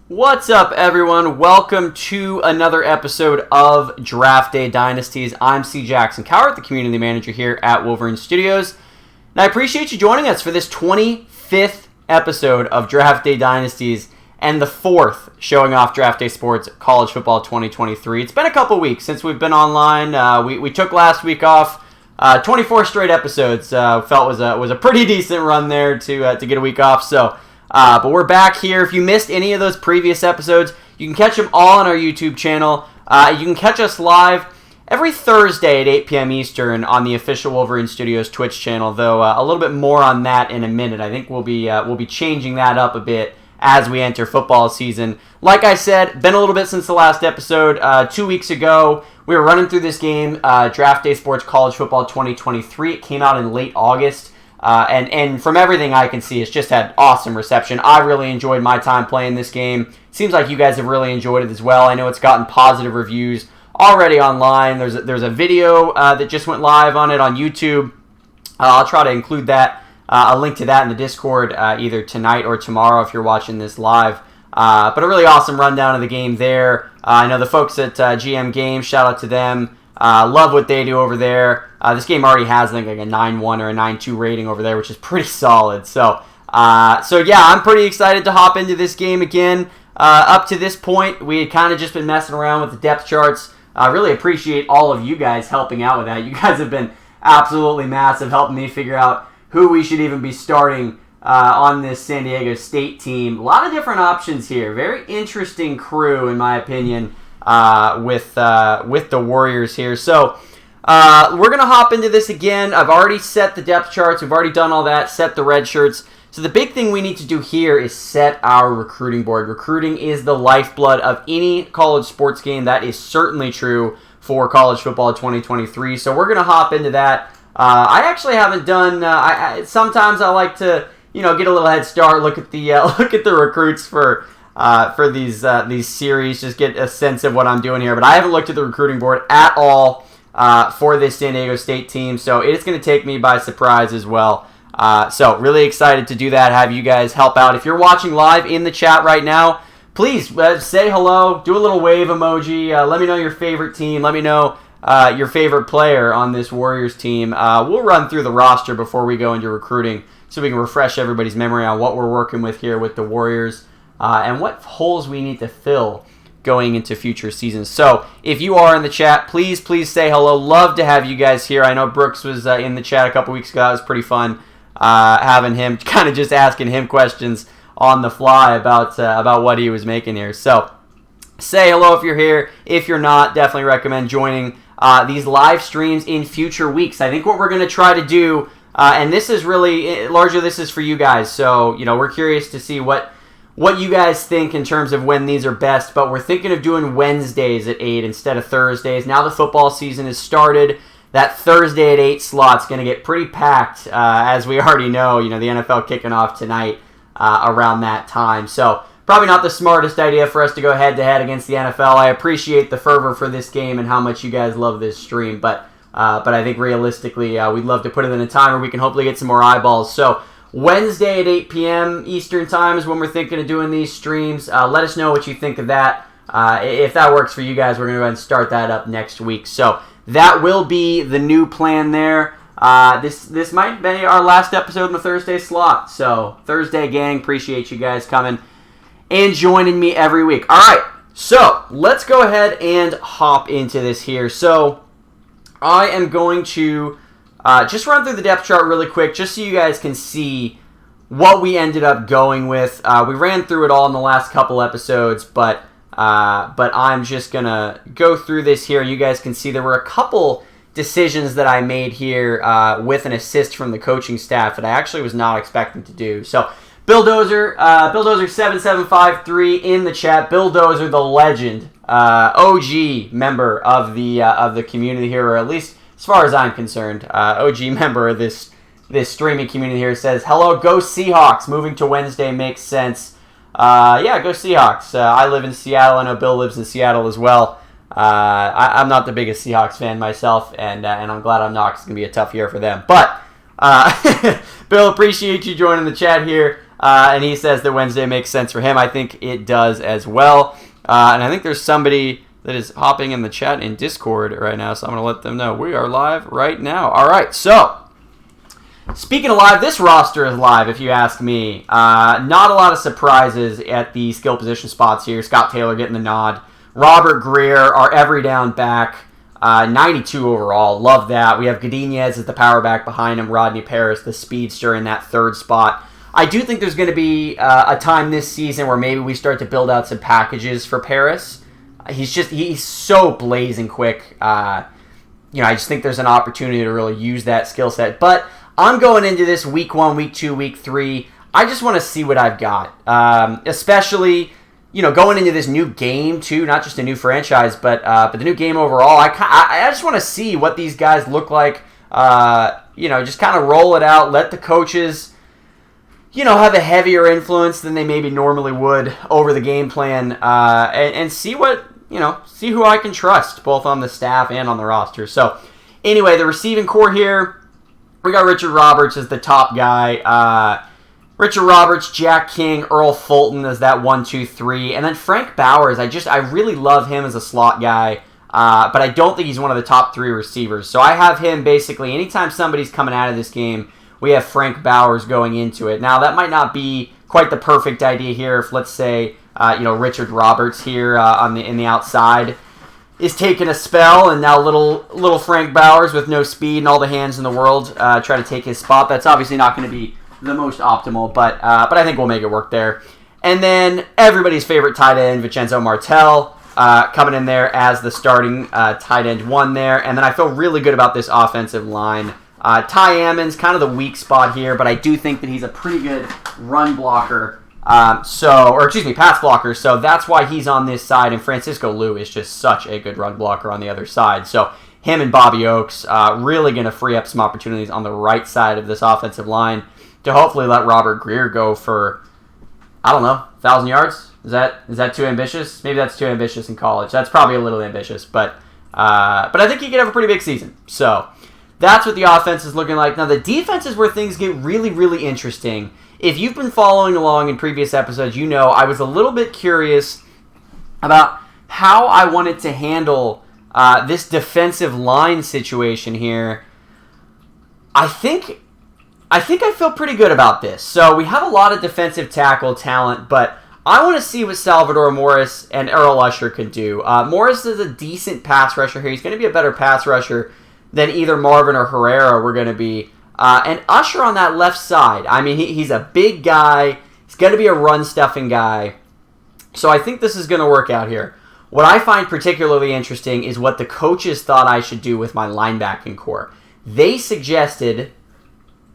What's up, everyone? Welcome to another episode of Draft Day Dynasties. I'm C. Jackson Cowart, the community manager here at Wolverine Studios. And I appreciate you joining us for this 25th episode of Draft Day Dynasties and the fourth showing off Draft Day Sports College Football 2023. It's been a couple weeks since we've been online. We took last week off. 24 straight episodes. Felt was a pretty decent run there to get a week off. But we're back here. If you missed any of those previous episodes, you can catch them all on our YouTube channel. You can catch us live every Thursday at 8 p.m. Eastern on the official Wolverine Studios Twitch channel, though a little bit more on that in a minute. I think we'll be changing that up a bit as we enter football season. Like I said, been a little bit since the last episode. 2 weeks ago, we were running through this game, Draft Day Sports College Football 2023. It came out in late August. And from everything I can see, it's just had awesome reception. I really enjoyed my time playing this game. Seems like you guys have really enjoyed it as well. I know it's gotten positive reviews already online. There's a video that just went live on it on YouTube. I'll try to include that, a link to that in the Discord either tonight or tomorrow if you're watching this live. But a really awesome rundown of the game there. I know the folks at GM Games, shout out to them. Love what they do over there. This game already has, I think, like a 9.1 or a 9.2 rating over there, which is pretty solid. So yeah, I'm pretty excited to hop into this game again. Up to this point, we had kind of just been messing around with the depth charts. I really appreciate all of you guys helping out with that. You guys have been absolutely massive, helping me figure out who we should even be starting on this San Diego State team. A lot of different options here. Very interesting crew, in my opinion, with the Warriors here. So we're going to hop into this again. I've already set the depth charts. We've already done all that, set the red shirts. So the big thing we need to do here is set our recruiting board. Recruiting is the lifeblood of any college sports game. That is certainly true for college football 2023. So we're going to hop into that. I actually haven't done. Sometimes I like to get a little head start. Look at the recruits for these series. Just get a sense of what I'm doing here. But I haven't looked at the recruiting board at all for this San Diego State team. So it is going to take me by surprise as well. So really excited to do that, have you guys help out. If you're watching live in the chat right now, please say hello, do a little wave emoji, let me know your favorite team, let me know your favorite player on this Warriors team. We'll run through the roster before we go into recruiting so we can refresh everybody's memory on what we're working with here with the Warriors and what holes we need to fill going into future seasons. So if you are in the chat, please say hello. Love to have you guys here. I know Brooks was in the chat a couple weeks ago. That was pretty fun. Having him, kind of just asking him questions on the fly about what he was making here. So say hello if you're here. If you're not, definitely recommend joining these live streams in future weeks. I think what we're going to try to do, and this is really, largely this is for you guys. So, we're curious to see what you guys think in terms of when these are best. But we're thinking of doing Wednesdays at 8 instead of Thursdays. Now the football season has started. That Thursday at 8 slot's going to get pretty packed, as we already know. The NFL kicking off tonight around that time. So probably not the smartest idea for us to go head-to-head against the NFL. I appreciate the fervor for this game and how much you guys love this stream. But I think realistically, we'd love to put it in a time where we can hopefully get some more eyeballs. So Wednesday at 8 p.m. Eastern Time is when we're thinking of doing these streams. Let us know what you think of that. If that works for you guys, we're going to go ahead and start that up next week. So that will be the new plan there. This might be our last episode in the Thursday slot. So Thursday gang, appreciate you guys coming and joining me every week. All right, so let's go ahead and hop into this here. So I am going to just run through the depth chart really quick just so you guys can see what we ended up going with. We ran through it all in the last couple episodes, but I'm just going to go through this here. You guys can see there were a couple decisions that I made here with an assist from the coaching staff that I actually was not expecting to do. So Bill Dozer 7753 in the chat. Bill Dozer, the legend, OG member of the community here, or at least as far as I'm concerned, OG member of this streaming community here, says, hello, go Seahawks. Moving to Wednesday makes sense. Yeah, go Seahawks. I live in Seattle. I know Bill lives in Seattle as well. I'm not the biggest Seahawks fan myself, and I'm glad I'm not, 'cause it's going to be a tough year for them. But, Bill, appreciate you joining the chat here. And he says that Wednesday makes sense for him. I think it does as well. And I think there's somebody that is hopping in the chat in Discord right now, so I'm going to let them know. We are live right now. All right, so speaking of live, this roster is live, if you ask me. Not a lot of surprises at the skill position spots here. Scott Taylor getting the nod. Robert Greer, our every down back, 92 overall. Love that. We have Godinez as the power back behind him. Rodney Paris, the speedster, in that third spot. I do think there's going to be a time this season where maybe we start to build out some packages for Paris. He's so blazing quick. I just think there's an opportunity to really use that skill set. But I'm going into this week 1, week 2, week 3. I just want to see what I've got. Especially, going into this new game too, not just a new franchise, but the new game overall. I just want to see what these guys look like. Just kind of roll it out, let the coaches have a heavier influence than they maybe normally would over the game plan, and see see who I can trust, both on the staff and on the roster. So, anyway, the receiving core here, we got Richard Roberts as the top guy. Richard Roberts, Jack King, Earl Fulton as that 1, 2, 3, and then Frank Bowers. I really love him as a slot guy, but I don't think he's one of the top 3 receivers. So I have him basically anytime somebody's coming out of this game, we have Frank Bowers going into it. Now, that might not be quite the perfect idea here if, let's say, Richard Roberts here in the outside is taking a spell, and now little Frank Bowers with no speed and all the hands in the world try to take his spot. That's obviously not going to be the most optimal, but I think we'll make it work there. And then everybody's favorite tight end, Vincenzo Martell, coming in there as the starting tight end 1 there. And then I feel really good about this offensive line. Ty Ammon's kind of the weak spot here, but I do think that he's a pretty good run blocker. Pass blocker. So that's why he's on this side. And Francisco Liu is just such a good run blocker on the other side. So him and Bobby Oakes really going to free up some opportunities on the right side of this offensive line to hopefully let Robert Greer go for, 1,000 yards. Is that too ambitious? Maybe that's too ambitious in college. That's probably a little ambitious, but I think he could have a pretty big season. So that's what the offense is looking like. Now, the defense is where things get really, really interesting. If you've been following along in previous episodes, I was a little bit curious about how I wanted to handle this defensive line situation here. I think I feel pretty good about this. So we have a lot of defensive tackle talent, but I want to see what Salvador Morris and Earl Usher can do. Morris is a decent pass rusher here. He's going to be a better pass rusher than either Marvin or Herrera were going to be. And Usher on that left side, he's a big guy. He's going to be a run-stuffing guy. So I think this is going to work out here. What I find particularly interesting is what the coaches thought I should do with my linebacking core. They suggested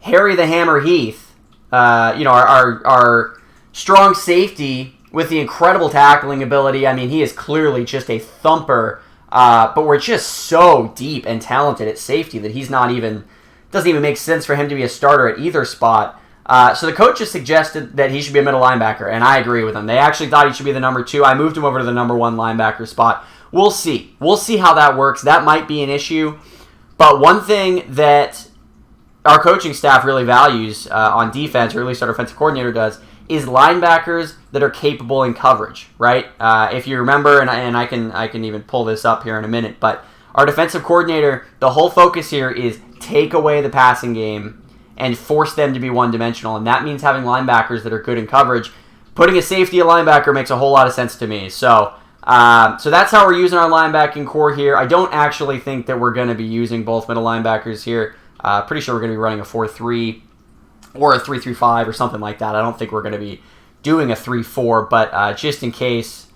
Harry the Hammer Heath, our strong safety with the incredible tackling ability. He is clearly just a thumper. But we're just so deep and talented at safety that doesn't even make sense for him to be a starter at either spot. So the coaches suggested that he should be a middle linebacker, and I agree with them. They actually thought he should be the number 2. I moved him over to the number 1 linebacker spot. We'll see. We'll see how that works. That might be an issue. But one thing that our coaching staff really values on defense, or at least our defensive coordinator does, is linebackers that are capable in coverage, right? If you remember, and I can even pull this up here in a minute, but our defensive coordinator, the whole focus here is take away the passing game and force them to be one-dimensional, and that means having linebackers that are good in coverage. Putting a safety at linebacker makes a whole lot of sense to me. So that's how we're using our linebacking core here. I don't actually think that we're going to be using both middle linebackers here. Pretty sure we're going to be running a 4-3 or a 3-3-5 or something like that. I don't think we're going to be doing a 3-4, but just in case,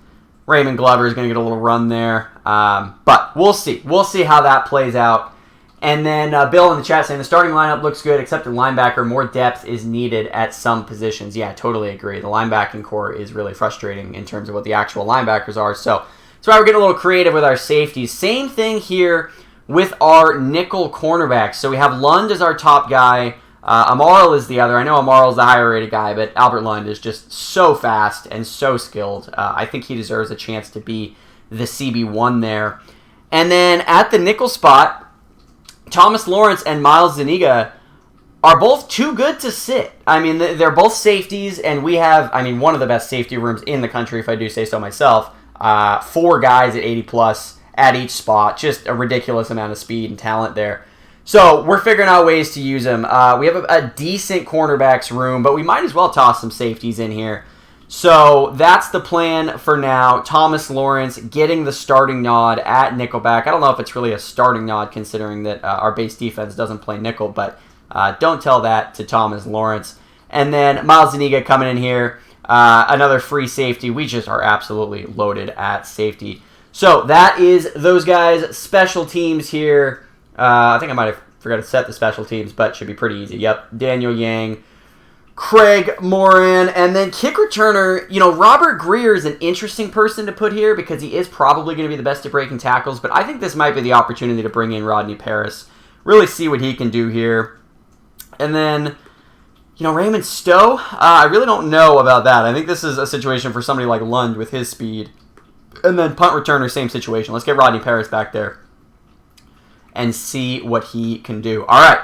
Raymond Glover is going to get a little run there. But we'll see. We'll see how that plays out. And then Bill in the chat saying the starting lineup looks good, except at linebacker, more depth is needed at some positions. Yeah, totally agree. The linebacking core is really frustrating in terms of what the actual linebackers are. So that's why we're getting a little creative with our safeties. Same thing here with our nickel cornerbacks. So we have Lund as our top guy. Amaral is the other. I know Amaral is the higher rated guy, but Albert Lund is just so fast and so skilled. I think he deserves a chance to be the CB1 there. And then at the nickel spot, Thomas Lawrence and Miles Zuniga are both too good to sit. I mean, they're both safeties, and we have, one of the best safety rooms in the country, if I do say so myself. 4 guys at 80 plus at each spot. Just a ridiculous amount of speed and talent there. So we're figuring out ways to use them. We have a decent cornerbacks room, but we might as well toss some safeties in here. So that's the plan for now. Thomas Lawrence getting the starting nod at nickelback. I don't know if it's really a starting nod considering that our base defense doesn't play nickel, but don't tell that to Thomas Lawrence. And then Miles Zuniga coming in here. Another free safety. We just are absolutely loaded at safety. So that is those guys. Special teams here. I think I might have forgot to set the special teams, but should be pretty easy. Yep, Daniel Yang, Craig Moran, and then kick returner. Robert Greer is an interesting person to put here because he is probably going to be the best at breaking tackles, but I think this might be the opportunity to bring in Rodney Paris. Really see what he can do here. And then, Raymond Stowe, I really don't know about that. I think this is a situation for somebody like Lund with his speed. And then punt returner, same situation. Let's get Rodney Paris back there and see what he can do. All right.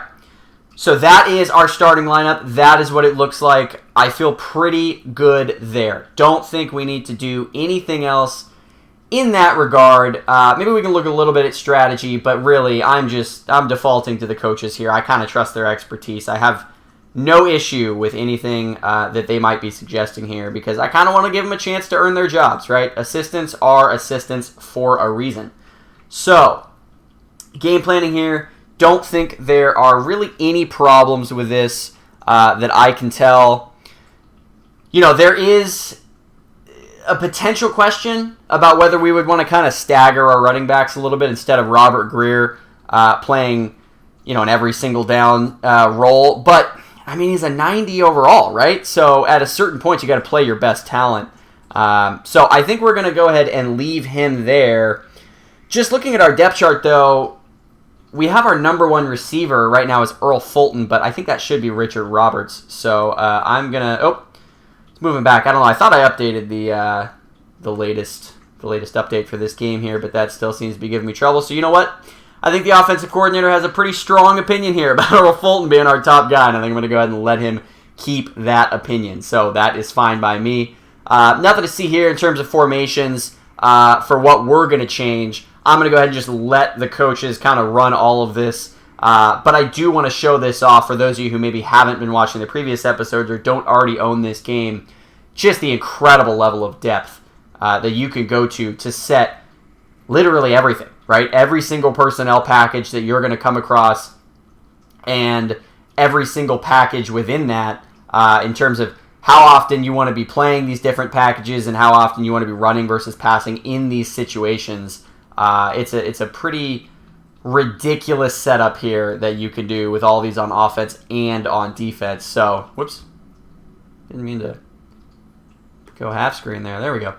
So that is our starting lineup. That is what it looks like. I feel pretty good there. Don't think we need to do anything else in that regard. Maybe we can look a little bit at strategy, but really I'm defaulting to the coaches here. I kind of trust their expertise. I have no issue with anything that they might be suggesting here because I kind of want to give them a chance to earn their jobs, right? Assistants are assistants for a reason. So, game planning here. Don't think there are really any problems with this that I can tell. There is a potential question about whether we would want to kind of stagger our running backs a little bit instead of Robert Greer playing, in every single down role. But, he's a 90 overall, right? So at a certain point, you got to play your best talent. So I think we're going to go ahead and leave him there. Just looking at our depth chart, though, we have our number 1 receiver right now is Earl Fulton, but I think that should be Richard Roberts. So I'm going to... it's moving back. I don't know. I thought I updated the latest update for this game here, but that still seems to be giving me trouble. So you know what? I think the offensive coordinator has a pretty strong opinion here about Earl Fulton being our top guy, and I think I'm going to go ahead and let him keep that opinion. So that is fine by me. Nothing to see here in terms of formations for what we're going to change. I'm going to go ahead and just let the coaches kind of run all of this. But I do want to show this off for those of you who maybe haven't been watching the previous episodes or don't already own this game. Just the incredible level of depth that you can go to set literally everything, right? Every single personnel package that you're going to come across and every single package within that in terms of how often you want to be playing these different packages and how often you want to be running versus passing in these situations. It's a pretty ridiculous setup here that you can do with all these on offense and on defense. So, whoops, didn't mean to go half screen there. There we go.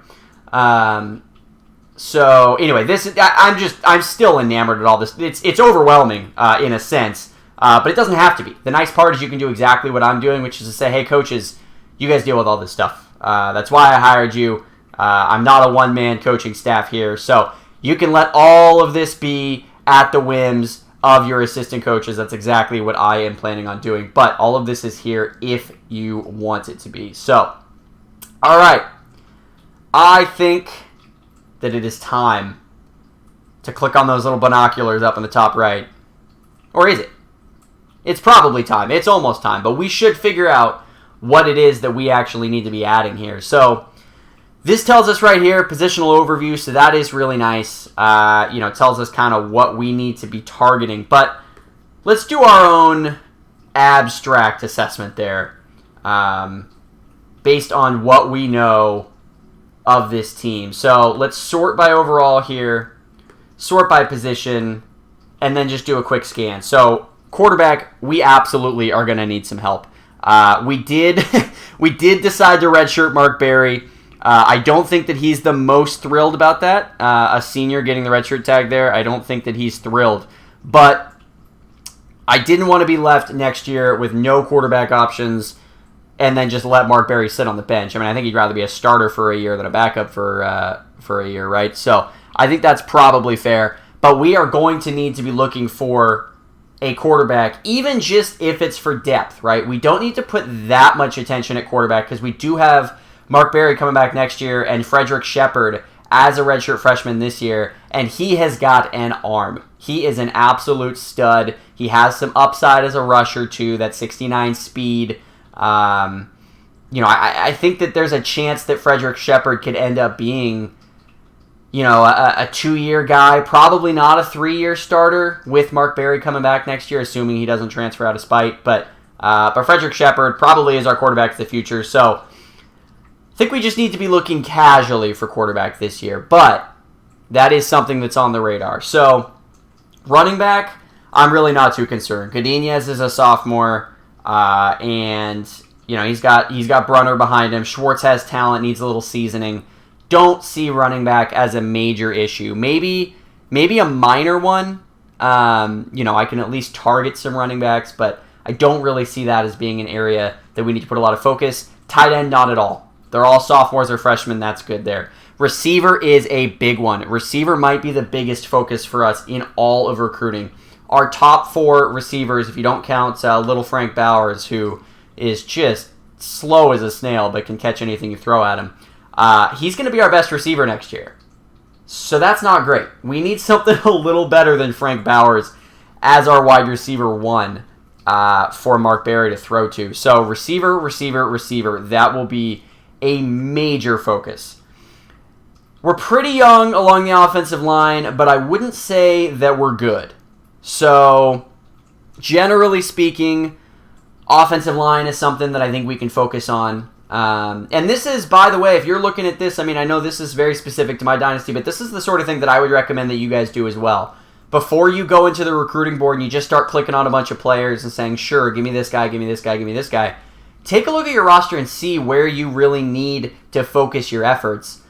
So anyway, I'm still enamored with all this. It's overwhelming in a sense, but it doesn't have to be. The nice part is you can do exactly what I'm doing, which is to say, hey coaches, you guys deal with all this stuff. That's why I hired you. I'm not a one-man coaching staff here, so you can let all of this be at the whims of your assistant coaches. That's exactly what I am planning on doing. But all of this is here if you want it to be. So, all right. I think that it is time to click on those little binoculars up in the top right. Or is it? It's probably time. It's almost time. But we should figure out what it is that we actually need to be adding here. So, this tells us right here, positional overview, so that is really nice. It tells us kind of what we need to be targeting. But let's do our own abstract assessment there based on what we know of this team. So let's sort by overall here, sort by position, and then just do a quick scan. So quarterback, we absolutely are going to need some help. We did decide to redshirt Mark Berry. I don't think that he's the most thrilled about that. A senior getting the redshirt tag there, I don't think that he's thrilled. But I didn't want to be left next year with no quarterback options and then just let Mark Berry sit on the bench. I think he'd rather be a starter for a year than a backup for a year, right? So I think that's probably fair. But we are going to need to be looking for a quarterback, even just if it's for depth, right? We don't need to put that much attention at quarterback because we do have Mark Berry coming back next year and Frederick Shepard as a redshirt freshman this year, and he has got an arm. He is an absolute stud. He has some upside as a rusher too, that 69 speed. I think that there's a chance that Frederick Shepard could end up being, a 2-year guy, probably not a 3-year starter with Mark Berry coming back next year, assuming he doesn't transfer out of spite. But Frederick Shepard probably is our quarterback of the future. So I think we just need to be looking casually for quarterback this year. But that is something that's on the radar. So running back, I'm really not too concerned. Godinez is a sophomore, and he's got Brunner behind him. Schwartz has talent, needs a little seasoning. Don't see running back as a major issue. Maybe a minor one. I can at least target some running backs, but I don't really see that as being an area that we need to put a lot of focus. Tight end, not at all. They're all sophomores or freshmen. That's good there. Receiver is a big one. Receiver might be the biggest focus for us in all of recruiting. Our top 4 receivers, if you don't count little Frank Bowers, who is just slow as a snail but can catch anything you throw at him. He's going to be our best receiver next year. So that's not great. We need something a little better than Frank Bowers as our wide receiver 1 for Mark Berry to throw to. So receiver. That will be a major focus. We're pretty young along the offensive line, but I wouldn't say that we're good. So generally speaking, offensive line is something that I think we can focus on. And this is, by the way, if you're looking at this, I know this is very specific to my dynasty, but this is the sort of thing that I would recommend that you guys do as well. Before you go into the recruiting board and you just start clicking on a bunch of players and saying, sure, give me this guy, give me this guy, give me this guy, take a look at your roster and see where you really need to focus your efforts.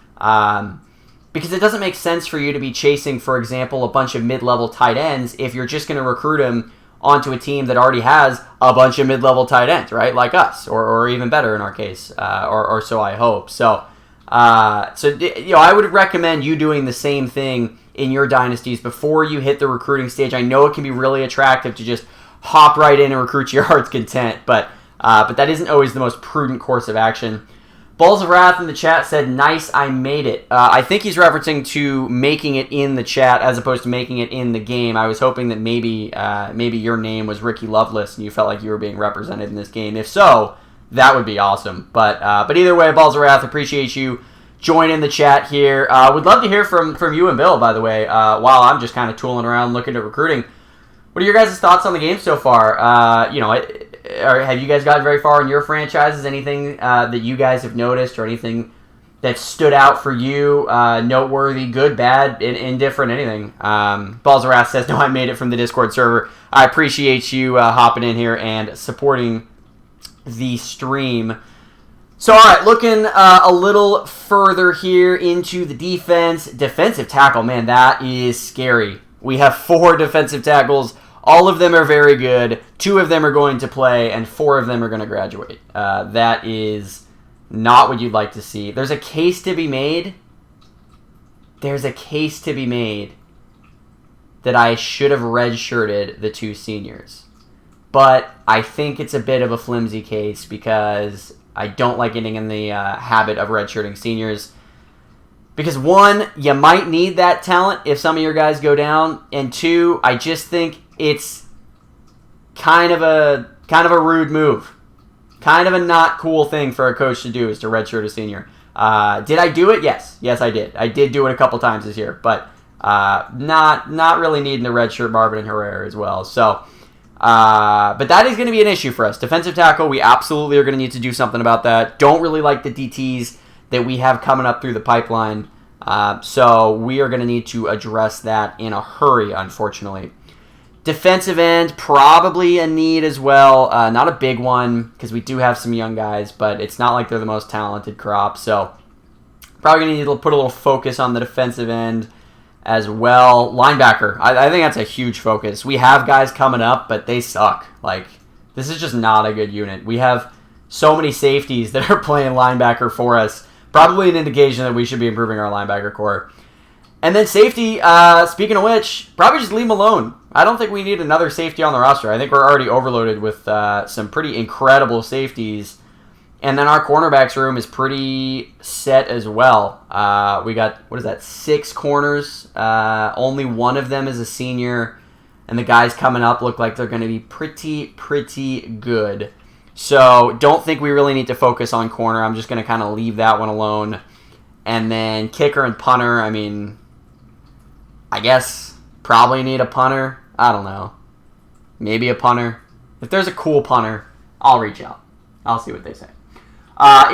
Because it doesn't make sense for you to be chasing, for example, a bunch of mid-level tight ends if you're just going to recruit them onto a team that already has a bunch of mid-level tight ends, right? Like us, or even better in our case, or so I hope. So I would recommend you doing the same thing in your dynasties before you hit the recruiting stage. I know it can be really attractive to just hop right in and recruit your heart's content, but that isn't always the most prudent course of action. Balls of Wrath in the chat said, nice, I made it. I think he's referencing to making it in the chat as opposed to making it in the game. I was hoping that maybe your name was Ricky Lovelace and you felt like you were being represented in this game. If so, that would be awesome. But either way, Balls of Wrath, appreciate you joining the chat here. Would love to hear from you and Bill, by the way, while I'm just kind of tooling around looking at recruiting. What are your guys' thoughts on the game so far? Have you guys gotten very far in your franchises? Anything that you guys have noticed or anything that stood out for you, noteworthy, good, bad, indifferent, anything? Balls of Wrath says, no, I made it from the Discord server. I appreciate you hopping in here and supporting the stream. So, all right, looking a little further here into the defense. Defensive tackle, man, that is scary. We have 4 defensive tackles. All of them are very good. 2 of them are going to play, and 4 of them are going to graduate. That is not what you'd like to see. There's a case to be made. There's a case to be made that I should have redshirted the 2 seniors. But I think it's a bit of a flimsy case because I don't like getting in the habit of redshirting seniors. Because 1, you might need that talent if some of your guys go down, and 2, I just think it's kind of a rude move. Kind of a not cool thing for a coach to do is to redshirt a senior. Did I do it? Yes. Yes, I did. I did do it a couple times this year, but not really needing to redshirt Marvin and Herrera as well. So, but that is going to be an issue for us. Defensive tackle, we absolutely are going to need to do something about that. Don't really like the DTs that we have coming up through the pipeline. So we are going to need to address that in a hurry, unfortunately. Defensive end, probably a need as well. Not a big one because we do have some young guys, but it's not like they're the most talented crop. So probably going to need to put a little focus on the defensive end as well. Linebacker, I think that's a huge focus. We have guys coming up, but they suck. Like, this is just not a good unit. We have so many safeties that are playing linebacker for us. Probably an indication that we should be improving our linebacker core. And then safety, speaking of which, probably just leave him alone. I don't think we need another safety on the roster. I think we're already overloaded with some pretty incredible safeties. And then our cornerbacks room is pretty set as well. We got, 6 corners. Only one of them is a senior. And the guys coming up look like they're going to be pretty good. So don't think we really need to focus on corner. I'm just going to kind of leave that one alone. And then kicker and punter, I mean, I guess probably need a punter. I don't know. Maybe a punter. If there's a cool punter, I'll reach out. I'll see what they say.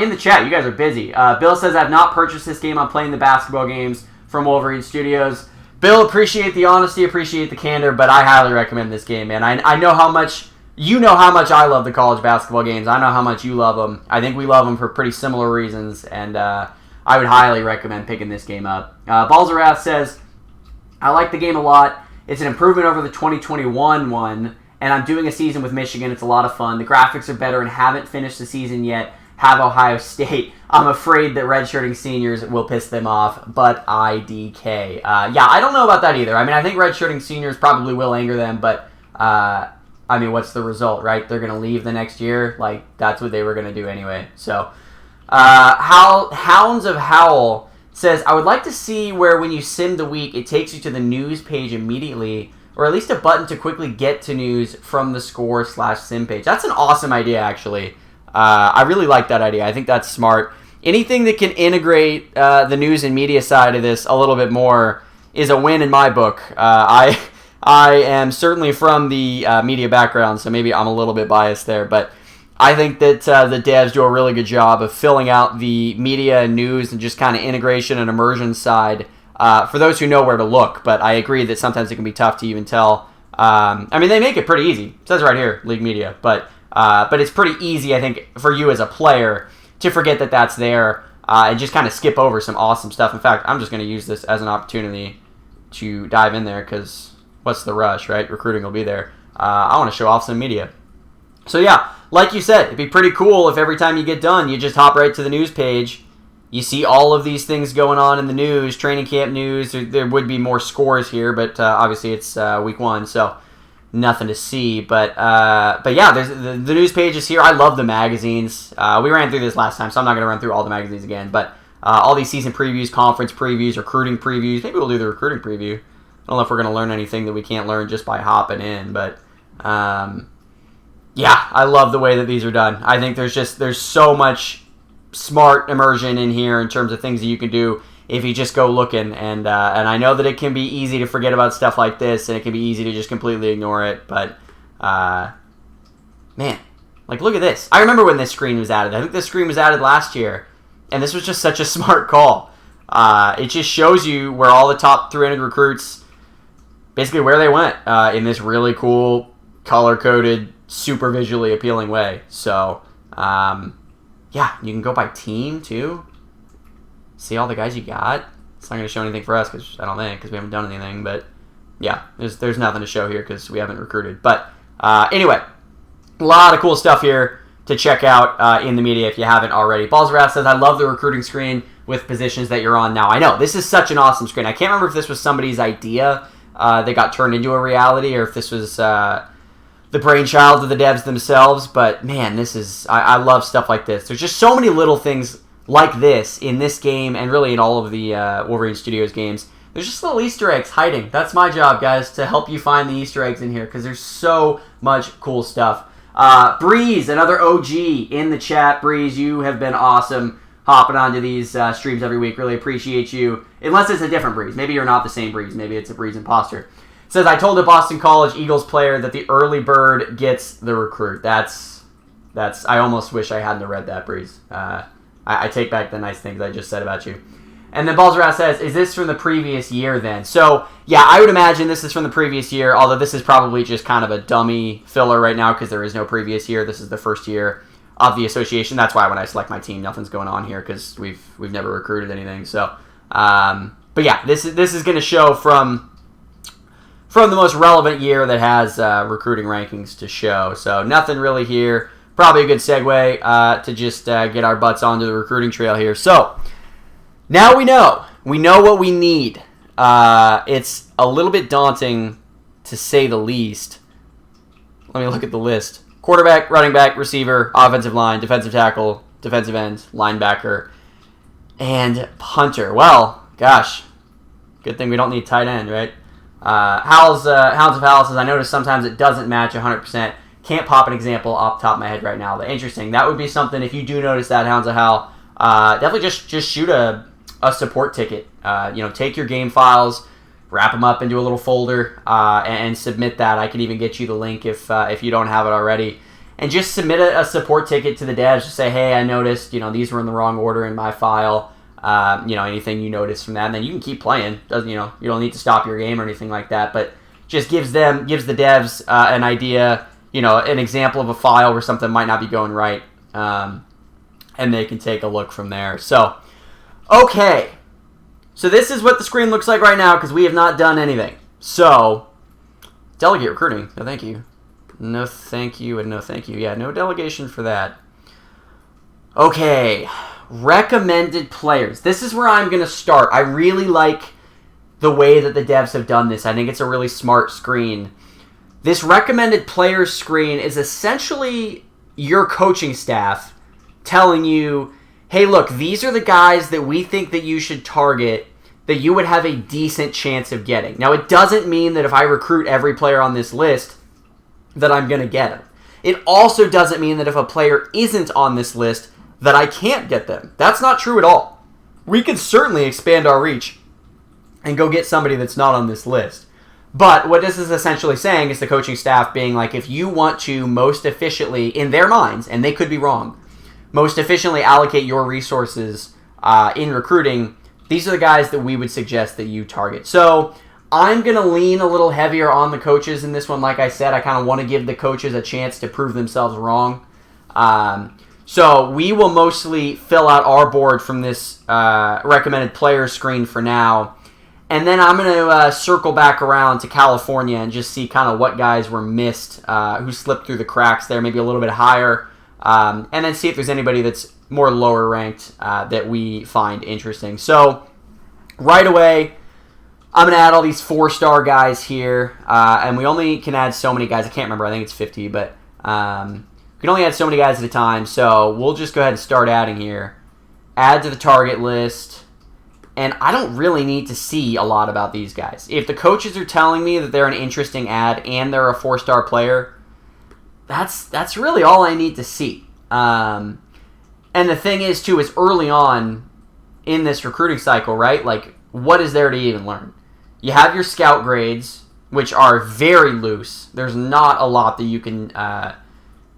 In the chat, you guys are busy. Bill says, I've not purchased this game. I'm playing the basketball games from Wolverine Studios. Bill, appreciate the honesty, appreciate the candor, but I highly recommend this game, man. I know how much, you know how much I love the college basketball games. I know how much you love them. I think we love them for pretty similar reasons, and I would highly recommend picking this game up. Balzarath says, I like the game a lot. It's an improvement over the 2021 one, and I'm doing a season with Michigan. It's a lot of fun. The graphics are better and haven't finished the season yet. Have Ohio State. I'm afraid that redshirting seniors will piss them off, but IDK. Yeah, I don't know about that either. I mean, I think redshirting seniors probably will anger them, but I mean, what's the result, right? They're going to leave the next year. Like, that's what they were going to do anyway. So, Hounds of Howl says, I would like to see where when you sim the week, it takes you to the news page immediately, or at least a button to quickly get to news from the score/sim page. That's an awesome idea, actually. I really like that idea. I think that's smart. Anything that can integrate the news and media side of this a little bit more is a win in my book. I am certainly from the media background, so maybe I'm a little bit biased there, but I think that the devs do a really good job of filling out the media and news and just kind of integration and immersion side for those who know where to look, but I agree that sometimes it can be tough to even tell. I mean, they make it pretty easy. It says right here, League Media, but it's pretty easy, I think, for you as a player to forget that that's there and just kind of skip over some awesome stuff. In fact, I'm just going to use this as an opportunity to dive in there because what's the rush, right? Recruiting will be there. I want to show off some media. So yeah, like you said, it'd be pretty cool if every time you get done, you just hop right to the news page. You see all of these things going on in the news, training camp news. There would be more scores here, but obviously it's week 1, so nothing to see. But yeah, there's the news pages here. I love the magazines. We ran through this last time, so I'm not going to run through all the magazines again. But all these season previews, conference previews, recruiting previews. Maybe we'll do the recruiting preview. I don't know if we're going to learn anything that we can't learn just by hopping in. But yeah, I love the way that these are done. I think there's so much smart immersion in here in terms of things that you can do if you just go looking, and I know that it can be easy to forget about stuff like this, and it can be easy to just completely ignore it, but man, like, look at this. I remember when this screen was added. I think this screen was added last year, and this was just such a smart call. It just shows you where all the top 300 recruits, basically where they went in this really cool, color-coded, super visually appealing way. So, yeah, you can go by team, too. See all the guys you got. It's not going to show anything for us, because I don't think, because we haven't done anything. But, yeah, there's nothing to show here because we haven't recruited. But, anyway, a lot of cool stuff here to check out in the media if you haven't already. Balzarath says, I love the recruiting screen with positions that you're on now. I know, this is such an awesome screen. I can't remember if this was somebody's idea that got turned into a reality, or if this was the brainchild of the devs themselves, but man, this is, I love stuff like this. There's just so many little things like this in this game, and really in all of the Wolverine Studios games. There's just little Easter eggs hiding. That's my job, guys, to help you find the Easter eggs in here, because there's so much cool stuff. Breeze, another OG in the chat. Breeze, you have been awesome hopping onto these streams every week. Really appreciate you. Unless it's a different Breeze. Maybe you're not the same Breeze. Maybe it's a Breeze imposter. Says, I told a Boston College Eagles player that the early bird gets the recruit. That's. I almost wish I hadn't read that, Breeze. I take back the nice things I just said about you. And then Balzarath says, is this from the previous year then? So, yeah, I would imagine this is from the previous year, although this is probably just kind of a dummy filler right now because there is no previous year. This is the first year of the association. That's why when I select my team, nothing's going on here because we've never recruited anything. So, but yeah, this is going to show from the most relevant year that has recruiting rankings to show. So nothing really here. Probably a good segue to just get our butts onto the recruiting trail here. So now we know what we need. It's a little bit daunting to say the least. Let me look at the list. Quarterback, running back, receiver, offensive line, defensive tackle, defensive end, linebacker, and punter. Well, gosh, good thing we don't need tight end, right? Hounds of Howell says, I notice sometimes it doesn't match 100%. Can't pop an example off the top of my head right now, but interesting. That would be something, if you do notice that, Hounds of Howell, definitely just shoot a support ticket. Take your game files, wrap them up into a little folder, and submit that. I can even get you the link if you don't have it already. And just submit a support ticket to the devs. Just say, hey, I noticed, these were in the wrong order in my file. Anything you notice from that, and then you can keep playing. You don't need to stop your game or anything like that, but just gives the devs an idea, an example of a file where something might not be going right, and they can take a look from there. So, okay. So this is what the screen looks like right now because we have not done anything. So, delegate recruiting. No, thank you. No, thank you, and no, thank you. Yeah, no delegation for that. Okay. Recommended players. This is where I'm going to start. I really like the way that the devs have done this. I think it's a really smart screen. This recommended players screen is essentially your coaching staff telling you, hey, look, these are the guys that we think that you should target that you would have a decent chance of getting. Now, it doesn't mean that if I recruit every player on this list that I'm going to get them. It also doesn't mean that if a player isn't on this list that I can't get them. That's not true at all. We can certainly expand our reach and go get somebody that's not on this list. But what this is essentially saying is the coaching staff being like, if you want to most efficiently, in their minds, and they could be wrong, most efficiently allocate your resources in recruiting, these are the guys that we would suggest that you target. So I'm going to lean a little heavier on the coaches in this one. Like I said, I kind of want to give the coaches a chance to prove themselves wrong. So we will mostly fill out our board from this recommended players screen for now. And then I'm going to circle back around to California and just see kind of what guys were missed, who slipped through the cracks there, maybe a little bit higher. And then see if there's anybody that's more lower ranked that we find interesting. So right away, I'm going to add all these 4-star guys here. And we only can add so many guys. I can't remember. I think it's 50, but we can only add so many guys at a time, so we'll just go ahead and start adding here. Add to the target list, and I don't really need to see a lot about these guys. If the coaches are telling me that they're an interesting ad and they're a 4-star player, that's really all I need to see. And the thing is, too, is early on in this recruiting cycle, right? Like, what is there to even learn? You have your scout grades, which are very loose. There's not a lot that you can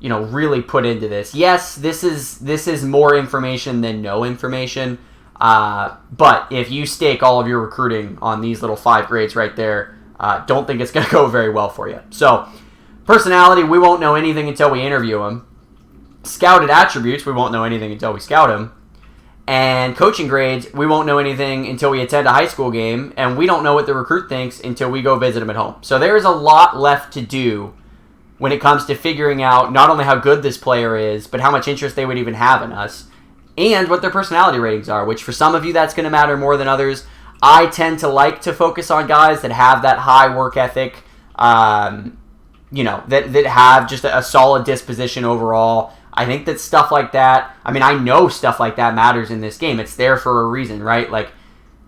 really put into this. Yes, this is more information than no information. But if you stake all of your recruiting on these little 5 grades right there, don't think it's going to go very well for you. So, personality, we won't know anything until we interview them. Scouted attributes, we won't know anything until we scout them. And coaching grades, we won't know anything until we attend a high school game. And we don't know what the recruit thinks until we go visit them at home. So there's a lot left to do when it comes to figuring out not only how good this player is, but how much interest they would even have in us, and what their personality ratings are, which for some of you that's going to matter more than others. I tend to like to focus on guys that have that high work ethic, that have just a solid disposition overall. I think that stuff like that, I know stuff like that matters in this game. It's there for a reason, right? Like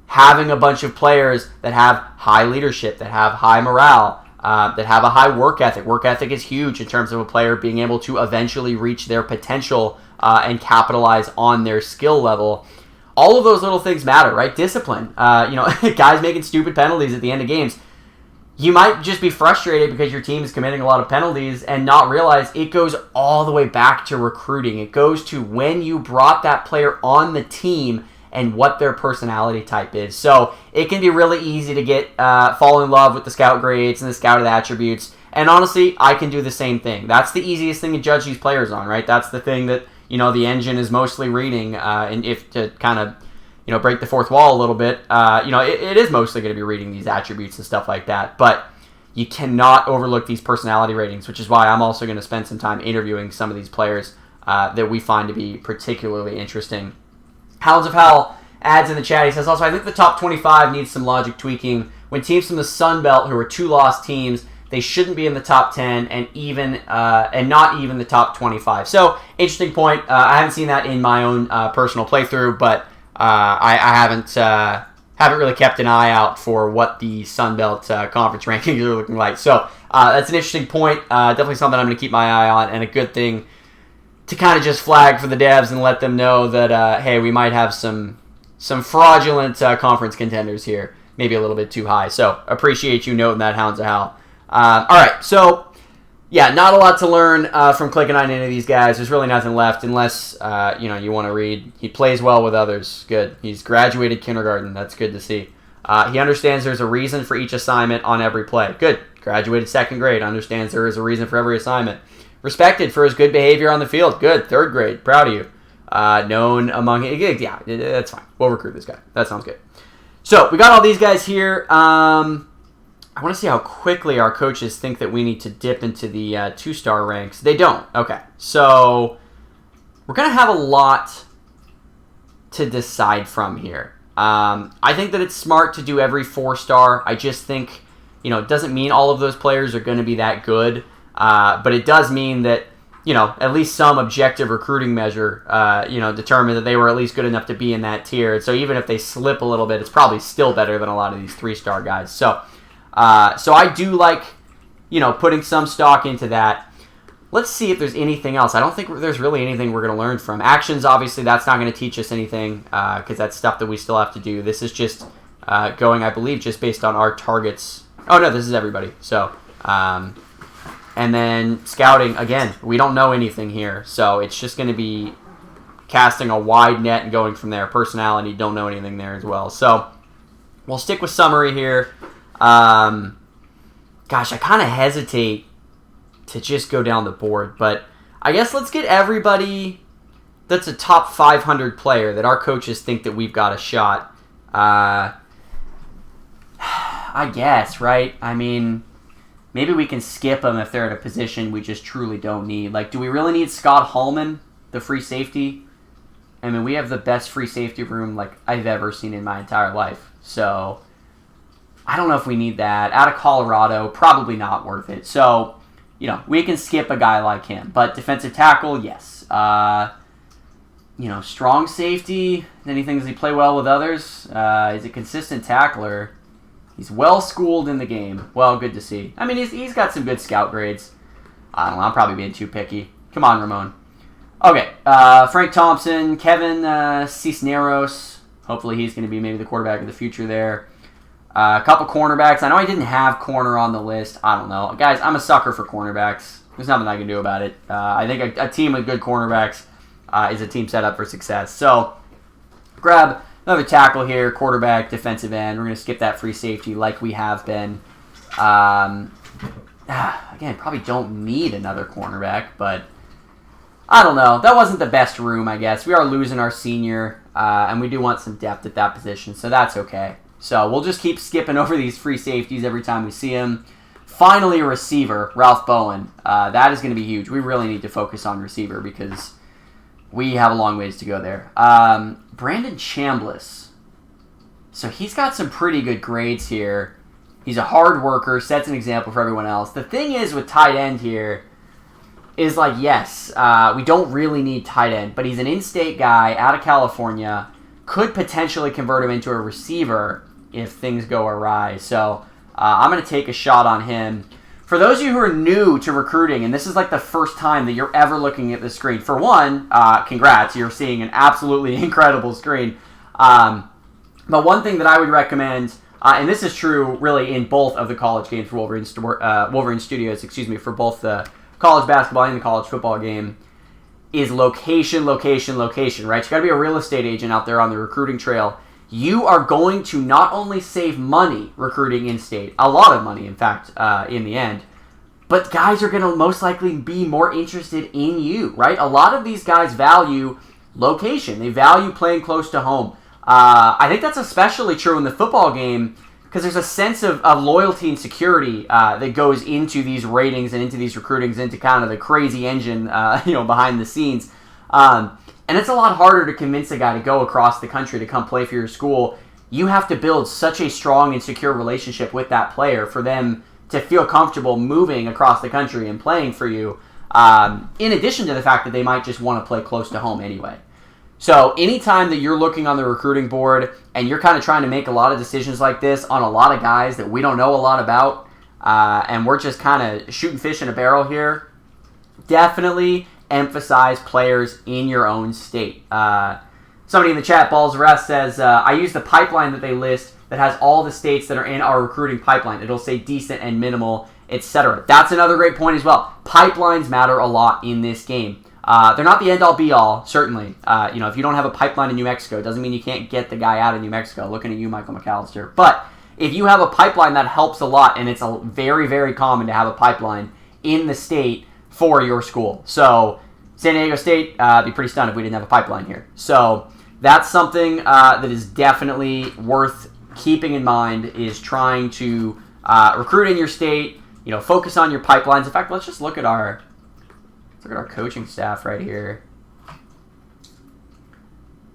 having a bunch of players that have high leadership, that have high morale, that have a high work ethic. Work ethic is huge in terms of a player being able to eventually reach their potential and capitalize on their skill level. All of those little things matter, right? Discipline. Guys making stupid penalties at the end of games. You might just be frustrated because your team is committing a lot of penalties and not realize it goes all the way back to recruiting. It goes to when you brought that player on the team and what their personality type is. So it can be really easy to fall in love with the scout grades and the scouted attributes. And honestly, I can do the same thing. That's the easiest thing to judge these players on, right? That's the thing that, the engine is mostly reading. And if to kind of, break the fourth wall a little bit, it is mostly going to be reading these attributes and stuff like that. But you cannot overlook these personality ratings, which is why I'm also going to spend some time interviewing some of these players that we find to be particularly interesting. Hounds of Hell adds in the chat, he says, also, I think the top 25 needs some logic tweaking. When teams from the Sun Belt, who are 2 lost teams, They shouldn't be in the top 10 and not even the top 25. So, interesting point. I haven't seen that in my own personal playthrough, but I haven't really kept an eye out for what the Sun Belt conference rankings are looking like. So, that's an interesting point. Definitely something I'm going to keep my eye on, and a good thing to kind of just flag for the devs and let them know that, hey, we might have some fraudulent conference contenders here. Maybe a little bit too high. So, appreciate you noting that, Hounds of Hal. All right, so, yeah, not a lot to learn from clicking on any of these guys. There's really nothing left unless, you want to read. He plays well with others. Good. He's graduated kindergarten. That's good to see. He understands there's a reason for each assignment on every play. Good. Graduated second grade. Understands there is a reason for every assignment. Respected for his good behavior on the field. Good. Third grade. Proud of you. Known among... Yeah, that's fine. We'll recruit this guy. That sounds good. So, we got all these guys here. I want to see how quickly our coaches think that we need to dip into the 2-star ranks. They don't. Okay. So, we're going to have a lot to decide from here. I think that it's smart to do every 4-star. I just think, it doesn't mean all of those players are going to be that good. But it does mean that, at least some objective recruiting measure, determined that they were at least good enough to be in that tier. So, even if they slip a little bit, it's probably still better than a lot of these 3-star guys. So I do like, putting some stock into that. Let's see if there's anything else. I don't think there's really anything we're going to learn from. Actions, obviously, that's not going to teach us anything because that's stuff that we still have to do. This is just going, I believe, just based on our targets. Oh, no, this is everybody. So, and then scouting, again, we don't know anything here. So it's just going to be casting a wide net and going from there. Personality, don't know anything there as well. So we'll stick with summary here. Gosh, I kind of hesitate to just go down the board, but I guess let's get everybody that's a top 500 player that our coaches think that we've got a shot. I guess, right? I mean, maybe we can skip them if they're at a position we just truly don't need. Like, do we really need Scott Hallman, the free safety? I mean, we have the best free safety room like I've ever seen in my entire life. So I don't know if we need that. Out of Colorado, probably not worth it. So, we can skip a guy like him. But defensive tackle, yes. Strong safety. Anything, does he play well with others? He's a consistent tackler. He's well-schooled in the game. Well, good to see. I mean, he's got some good scout grades. I don't know. I'm probably being too picky. Come on, Ramon. Okay. Frank Thompson, Kevin Cisneros. Hopefully he's going to be maybe the quarterback of the future there. A couple cornerbacks. I know I didn't have corner on the list. I don't know. Guys, I'm a sucker for cornerbacks. There's nothing I can do about it. I think a team with good cornerbacks is a team set up for success. So, grab another tackle here, quarterback, defensive end. We're going to skip that free safety like we have been. Again, probably don't need another cornerback, but I don't know. That wasn't the best room, I guess. We are losing our senior, and we do want some depth at that position, so that's okay. So we'll just keep skipping over these free safeties every time we see him. Finally, a receiver, Ralph Bowen. That is going to be huge. We really need to focus on receiver because we have a long ways to go there. Brandon Chambliss. So he's got some pretty good grades here. He's a hard worker, sets an example for everyone else. The thing is with tight end here is like, yes, we don't really need tight end, but he's an in-state guy out of California. Could potentially convert him into a receiver if things go awry. So I'm going to take a shot on him. For those of you who are new to recruiting, and this is like the first time that you're ever looking at the screen, for one, congrats, you're seeing an absolutely incredible screen. But one thing that I would recommend, and this is true really in both of the college games for Wolverine Studios, for both the college basketball and the college football game, is location, right? You got to be a real estate agent out there on the recruiting trail. You are going to not only save money recruiting in-state, a lot of money, in fact, in the end, but guys are going to most likely be more interested in you, right? A lot of these guys value location. They value playing close to home. I think that's especially true in the football game because there's a sense of loyalty and security that goes into these ratings and into these recruitings, into kind of the crazy engine, behind the scenes. And it's a lot harder to convince a guy to go across the country to come play for your school. You have to build such a strong and secure relationship with that player for them to feel comfortable moving across the country and playing for you, in addition to the fact that they might just want to play close to home anyway. So anytime that you're looking on the recruiting board and you're kind of trying to make a lot of decisions like this on a lot of guys that we don't know a lot about, and we're just kind of shooting fish in a barrel here, definitely emphasize players in your own state. Somebody in the chat, Balls Rest, says, I use the pipeline that they list that has all the states that are in our recruiting pipeline. It'll say decent and minimal, etc. That's another great point as well. Pipelines matter a lot in this game. They're not the end-all, be-all, certainly. If you don't have a pipeline in New Mexico, it doesn't mean you can't get the guy out of New Mexico. Looking at you, Michael McAllister. But if you have a pipeline, that helps a lot, and it's very, very common to have a pipeline in the state for your school. So San Diego State, be pretty stunned if we didn't have a pipeline here. So that's something that is definitely worth keeping in mind, is trying to recruit in your state, focus on your pipelines. In fact, let's look at our coaching staff right here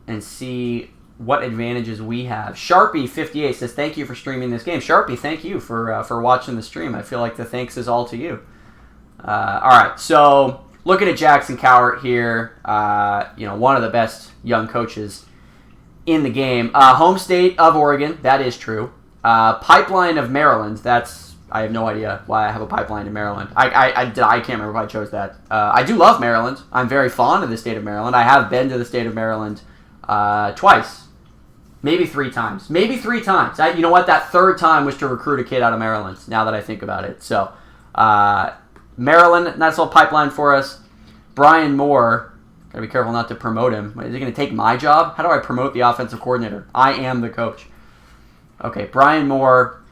and see what advantages we have. Sharpie58 says, thank you for streaming this game. Sharpie, thank you for watching the stream. I feel like the thanks is all to you. All right, so looking at Jackson Cowart here, one of the best young coaches in the game. Home state of Oregon, that is true. Pipeline of Maryland, I have no idea why I have a pipeline in Maryland. I can't remember if I chose that. I do love Maryland. I'm very fond of the state of Maryland. I have been to the state of Maryland twice. Maybe three times. You know what? That third time was to recruit a kid out of Maryland, now that I think about it. So, Maryland, nice little pipeline for us. Brian Moore, gotta be careful not to promote him. Is he going to take my job? How do I promote the offensive coordinator? I am the coach. Okay, Brian Moore,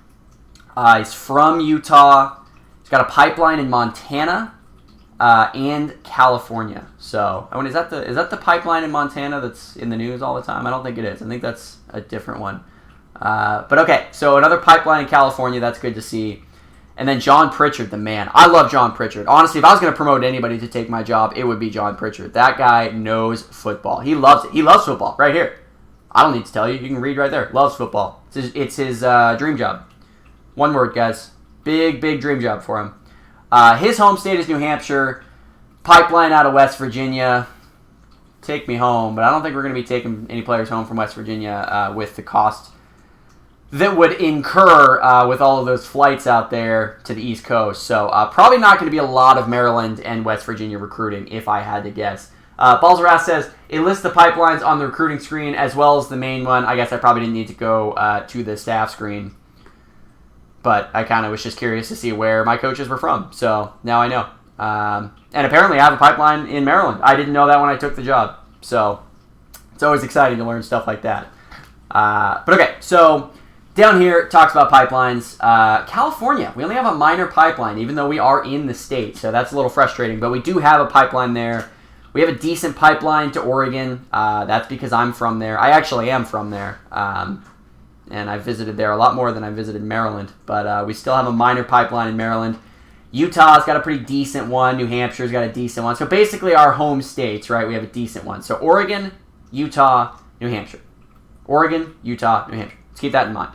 he's from Utah. He's got a pipeline in Montana and California. So, is that the pipeline in Montana that's in the news all the time? I don't think it is. I think that's a different one. But okay, so another pipeline in California. That's good to see. And then John Pritchard, the man. I love John Pritchard. Honestly, if I was going to promote anybody to take my job, it would be John Pritchard. That guy knows football. He loves it. He loves football right here. I don't need to tell you. You can read right there. Loves football. It's his dream job. One word, guys. Big, big dream job for him. His home state is New Hampshire. Pipeline out of West Virginia. Take me home. But I don't think we're going to be taking any players home from West Virginia with the cost that would incur with all of those flights out there to the East Coast. So probably not going to be a lot of Maryland and West Virginia recruiting, if I had to guess. Balzaras says, it lists the pipelines on the recruiting screen as well as the main one. I guess I probably didn't need to go to the staff screen. But I kind of was just curious to see where my coaches were from. So now I know. And apparently I have a pipeline in Maryland. I didn't know that when I took the job. So it's always exciting to learn stuff like that. But okay, so down here it talks about pipelines. California, we only have a minor pipeline, even though we are in the state. So that's a little frustrating. But we do have a pipeline there. We have a decent pipeline to Oregon. That's because I'm from there. I actually am from there. And I visited there a lot more than I visited Maryland. But we still have a minor pipeline in Maryland. Utah's got a pretty decent one. New Hampshire's got a decent one. So basically our home states, right, we have a decent one. So Oregon, Utah, New Hampshire. Oregon, Utah, New Hampshire. Let's keep that in mind.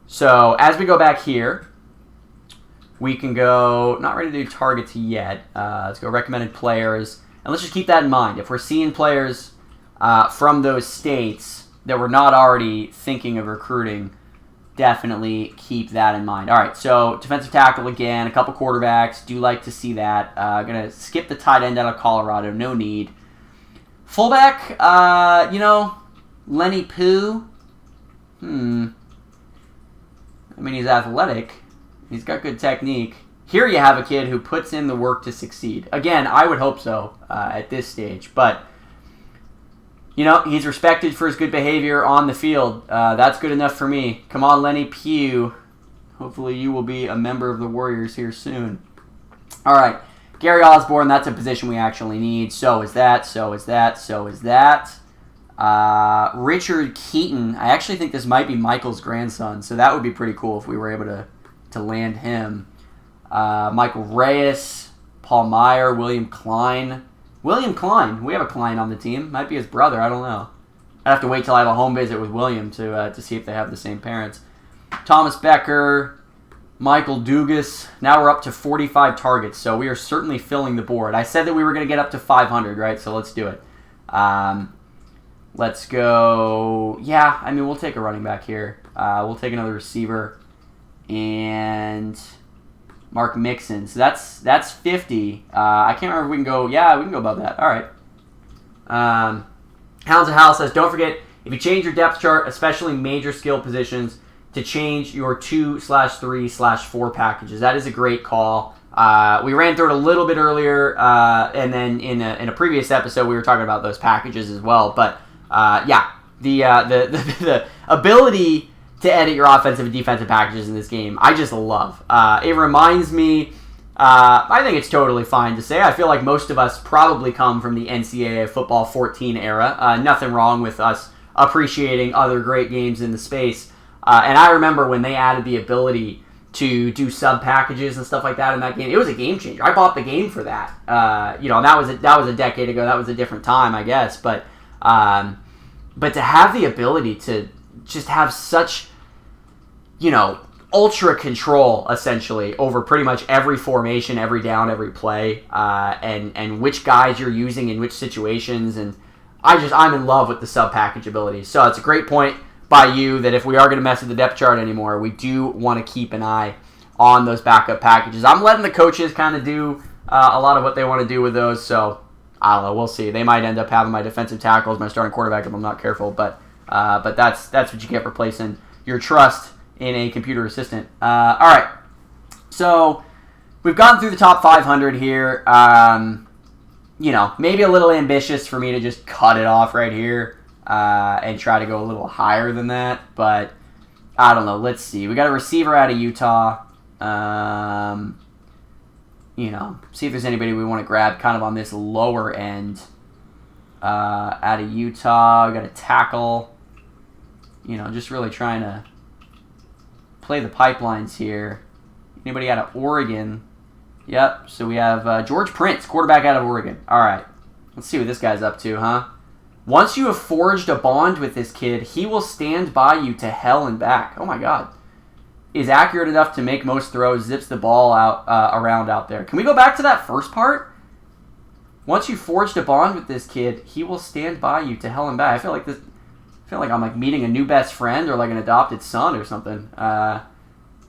So as we go back here, we can go, not ready to do targets yet. Let's go recommended players. And let's just keep that in mind. If we're seeing players from those states that we're not already thinking of recruiting, definitely keep that in mind. All right, so defensive tackle again, a couple quarterbacks. Do like to see that. Going to skip the tight end out of Colorado. No need. Fullback, Lenny Poo. I mean, he's athletic. He's got good technique. Here you have a kid who puts in the work to succeed. Again, I would hope so at this stage. But, he's respected for his good behavior on the field. That's good enough for me. Come on, Lenny Pugh. Hopefully you will be a member of the Warriors here soon. All right. Gary Osborne, that's a position we actually need. So is that. Richard Keaton. I actually think this might be Michael's grandson. So that would be pretty cool if we were able to land him. Michael Reyes, Paul Meyer, William Klein. William Klein. We have a Klein on the team. Might be his brother. I don't know. I'd have to wait till I have a home visit with William to see if they have the same parents. Thomas Becker, Michael Dugas. Now we're up to 45 targets, so we are certainly filling the board. I said that we were going to get up to 500, right? So let's do it. Let's go. Yeah, I mean, we'll take a running back here. We'll take another receiver. And Mark Mixon. So that's 50. I can't remember if we can go. Yeah, we can go above that. All right. Hounds of Hal says, don't forget, if you change your depth chart, especially major skill positions, to change your 2/3/4 packages. That is a great call. We ran through it a little bit earlier, and then in a previous episode, we were talking about those packages as well. But the ability to edit your offensive and defensive packages in this game, I just love. It reminds me, I think it's totally fine to say, I feel like most of us probably come from the NCAA Football 14 era. Nothing wrong with us appreciating other great games in the space. And I remember when they added the ability to do sub packages and stuff like that in that game. It was a game changer. I bought the game for that. And that was a decade ago. That was a different time, I guess. But to have the ability to just have such, ultra control essentially over pretty much every formation, every down, every play, and which guys you're using in which situations, and I'm in love with the sub package ability. So it's a great point by you that if we are going to mess with the depth chart anymore, we do want to keep an eye on those backup packages. I'm letting the coaches kind of do a lot of what they want to do with those, so I don't know. We'll see. They might end up having my defensive tackles, my starting quarterback if I'm not careful, but that's what you get replacing your trust in a computer assistant. All right, so we've gotten through the top 500 here. Maybe a little ambitious for me to just cut it off right here. And try to go a little higher than that, but I don't know. Let's see. We got a receiver out of Utah. See if there's anybody we want to grab kind of on this lower end. Out of Utah, we got a tackle. Just really trying to play the pipelines here. Anybody out of Oregon? Yep. So we have George Prince, quarterback out of Oregon. All right. Let's see what this guy's up to, huh? Once you have forged a bond with this kid, he will stand by you to hell and back. Oh my God. Is accurate enough to make most throws, zips the ball out around out there. Can we go back to that first part? Once you forged a bond with this kid, he will stand by you to hell and back. I feel like I'm like meeting a new best friend or like an adopted son or something.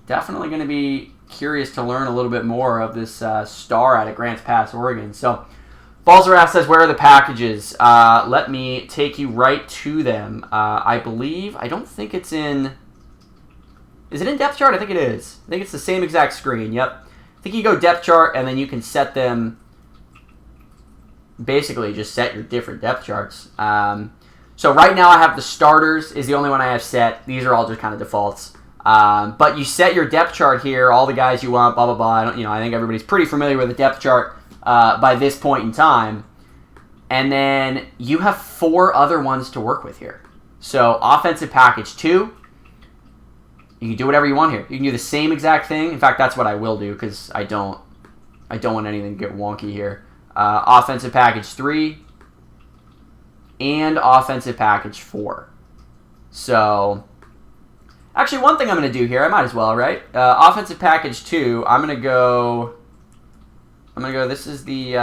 Definitely going to be curious to learn a little bit more of this star out of Grants Pass, Oregon. So Balzerath says, where are the packages? Let me take you right to them. I don't think it's in... Is it in depth chart? I think it is. I think it's the same exact screen. Yep. I think you go depth chart and then you can set them... Basically, just set your different depth charts. So right now I have the starters is the only one I have set. These are all just kind of defaults. But you set your depth chart here, all the guys you want, blah, blah, blah. I think everybody's pretty familiar with the depth chart by this point in time. And then you have 4 other ones to work with here. So offensive package 2. You can do whatever you want here. You can do the same exact thing. In fact, that's what I will do because I don't want anything to get wonky here. Offensive package 3 and offensive package 4. So actually, one thing I'm going to do here, I might as well, right? Offensive package 2, I'm going to go, this is the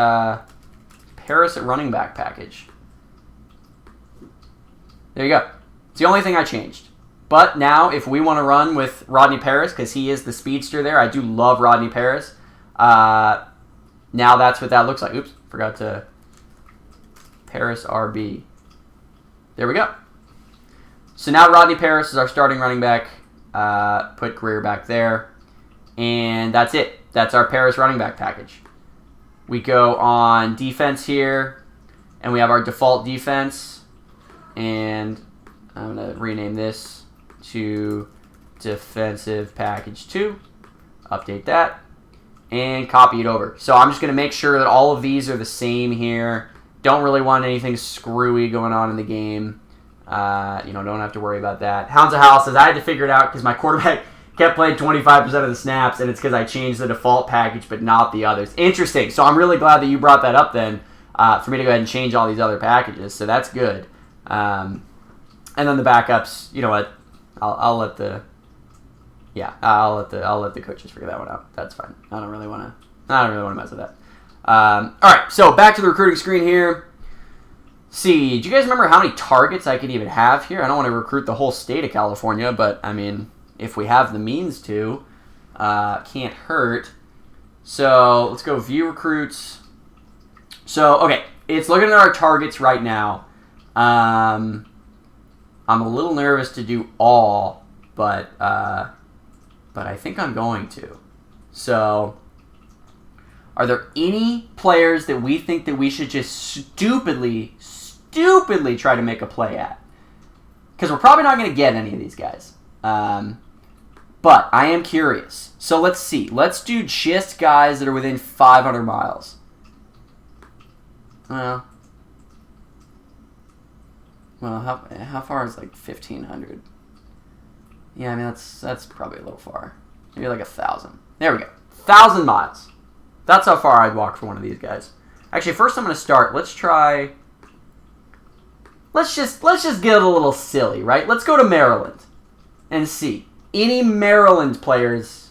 Paris at running back package. There you go. It's the only thing I changed. But now, if we want to run with Rodney Paris, because he is the speedster there, I do love Rodney Paris. Now that's what that looks like. Oops, forgot to Paris RB. There we go. So now Rodney Paris is our starting running back. Put Greer back there. And that's it. That's our Paris running back package. We go on defense here. And we have our default defense. And I'm going to rename this to defensive package 2. Update that. And copy it over. So I'm just going to make sure that all of these are the same here. Don't really want anything screwy going on in the game. Don't have to worry about that. Hounds of Howl says, I had to figure it out because my quarterback kept playing 25% of the snaps, and it's because I changed the default package but not the others. Interesting. So I'm really glad that you brought that up then for me to go ahead and change all these other packages. So that's good. And then the backups, you know what? I'll let the Yeah, I'll let the coaches figure that one out. That's fine. I don't really want to mess with that. All right, so back to the recruiting screen here. See, do you guys remember how many targets I could even have here? I don't want to recruit the whole state of California, but I mean, if we have the means to, can't hurt. So let's go view recruits. So, okay, it's looking at our targets right now. I'm a little nervous to do all, but I think I'm going to. So, are there any players that we think that we should just stupidly try to make a play at? Because we're probably not going to get any of these guys. But I am curious. So let's see. Let's do just guys that are within 500 miles. Well, how far is like 1,500? Yeah, I mean that's probably a little far. Maybe like 1,000. There we go. 1,000 miles. That's how far I'd walk for one of these guys. Actually, first I'm going to start. Let's just get a little silly, right? Let's go to Maryland and see. Any Maryland players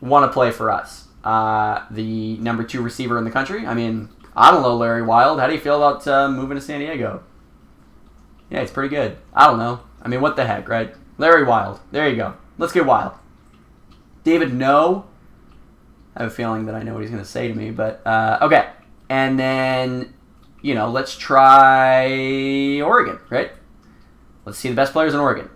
want to play for us? The number 2 receiver in the country? I mean, I don't know, Larry Wild. How do you feel about moving to San Diego? Yeah, it's pretty good. I don't know. I mean, what the heck, right? Larry Wild. There you go. Let's get Wild. David, no. I have a feeling that I know what he's going to say to me, but okay. And then, let's try Oregon, right? Let's see the best players in Oregon.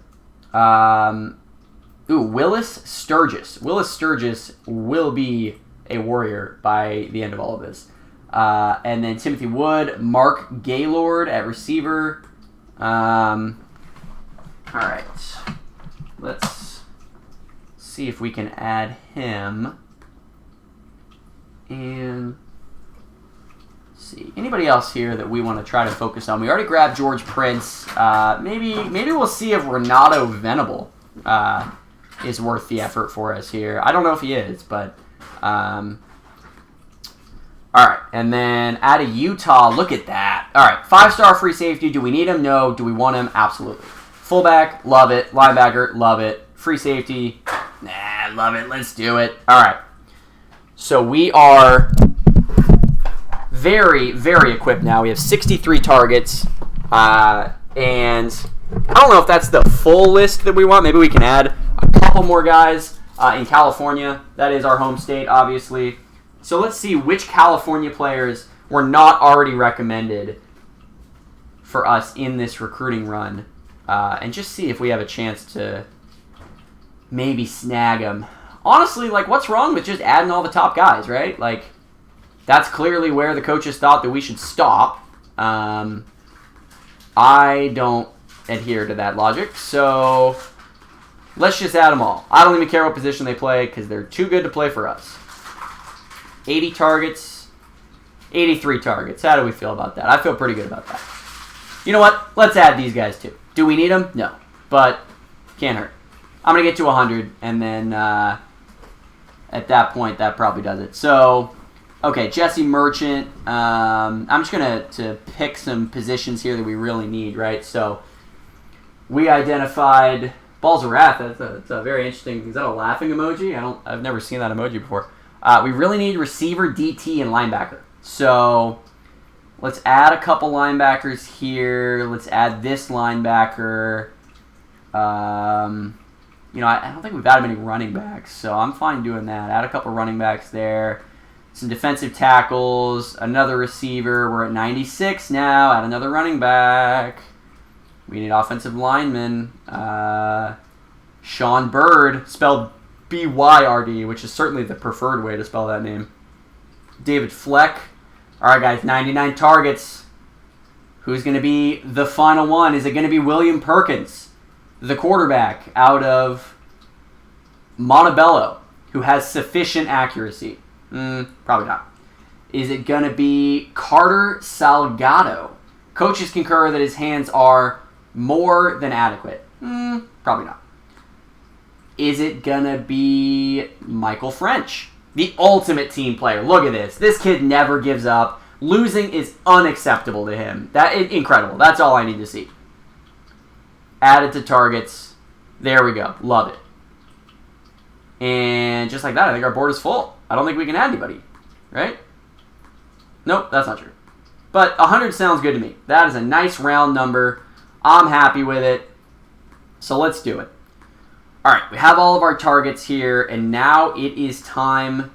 Willis Sturgis. Willis Sturgis will be a Warrior by the end of all of this. And then Timothy Wood, Mark Gaylord at receiver. All right. Let's see if we can add him. And see anybody else here that we want to try to focus on. We already grabbed George Prince. Maybe we'll see if Renato Venable is worth the effort for us here. I don't know if he is, but all right. And then out of Utah, look at that. All right, 5-star free safety. Do we need him? No. Do we want him? Absolutely. Fullback, love it. Linebacker, love it. Free safety, nah, love it. Let's do it. All right. So we are very, very equipped now. We have 63 targets, and I don't know if that's the full list that we want. Maybe we can add a couple more guys in California. That is our home state, obviously. So let's see which California players were not already recommended for us in this recruiting run, and just see if we have a chance to maybe snag them. Honestly, what's wrong with just adding all the top guys, right? That's clearly where the coaches thought that we should stop. I don't adhere to that logic, so let's just add them all. I don't even care what position they play because they're too good to play for us. 80 targets, 83 targets. How do we feel about that? I feel pretty good about that. You know what? Let's add these guys too. Do we need them? No, but can't hurt. I'm going to get to 100, and then at that point, that probably does it. So, okay, Jesse Merchant. I'm just going to pick some positions here that we really need, right? So, we identified Balls of Wrath. That's a very interesting. Is that a laughing emoji? I've never seen that emoji before. We really need receiver, DT, and linebacker. So, let's add a couple linebackers here. Let's add this linebacker. I don't think we've added many running backs, so I'm fine doing that. Add a couple running backs there. Some defensive tackles, another receiver. We're at 96 now. Add another running back. We need offensive linemen. Sean Bird, spelled B-Y-R-D, which is certainly the preferred way to spell that name. David Fleck. All right, guys, 99 targets. Who's going to be the final one? Is it going to be William Perkins, the quarterback out of Montebello, who has sufficient accuracy? Probably not. Is it going to be Carter Salgado? Coaches concur that his hands are more than adequate. Probably not. Is it going to be Michael French, the ultimate team player? Look at this. This kid never gives up. Losing is unacceptable to him. Incredible. That's all I need to see. Added to targets. There we go. Love it. And just like that, I think our board is full. I don't think we can add anybody, right? Nope, that's not true. But 100 sounds good to me. That is a nice round number. I'm happy with it. So let's do it. All right, we have all of our targets here, and now it is time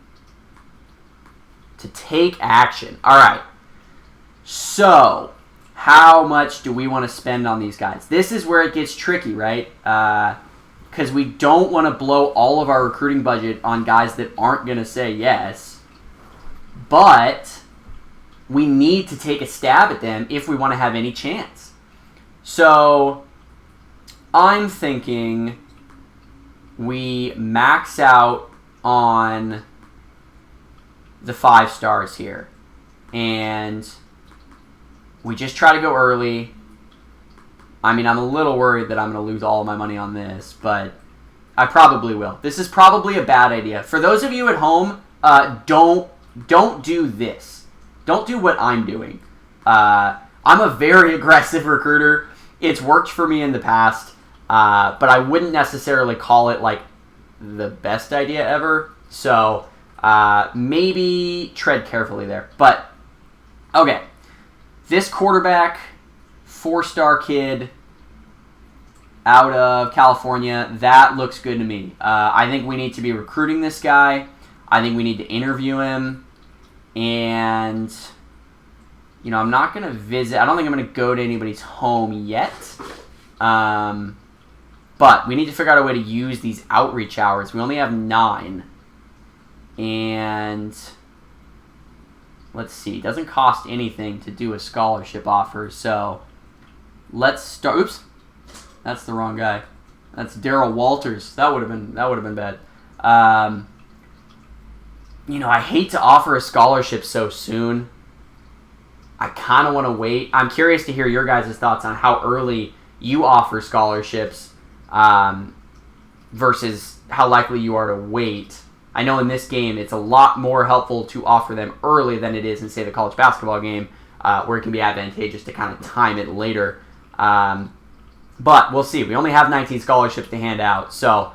to take action. All right. So, how much do we want to spend on these guys? This is where it gets tricky, right? Because we don't want to blow all of our recruiting budget on guys that aren't going to say yes. But we need to take a stab at them if we want to have any chance. So, I'm thinking we max out on the 5 stars here. And we just try to go early. I mean, I'm a little worried that I'm going to lose all of my money on this, but I probably will. This is probably a bad idea. For those of you at home, don't do this. Don't do what I'm doing. I'm a very aggressive recruiter. It's worked for me in the past, but I wouldn't necessarily call it like the best idea ever. So maybe tread carefully there. But okay, this quarterback, 4-star kid out of California, that looks good to me. I think we need to be recruiting this guy. I think we need to interview him. And, you know, I'm not going to visit. I don't think I'm going to go to anybody's home yet. But we need to figure out a way to use these outreach hours. We only have 9. And let's see. It doesn't cost anything to do a scholarship offer. So let's start. Oops. That's the wrong guy. That's Darryl Walters. That would have been bad. You know, I hate to offer a scholarship so soon. I kind of want to wait. I'm curious to hear your guys' thoughts on how early you offer scholarships versus how likely you are to wait. I know in this game it's a lot more helpful to offer them early than it is in, say, the college basketball game, where it can be advantageous to kind of time it later. But we'll see. We only have 19 scholarships to hand out. So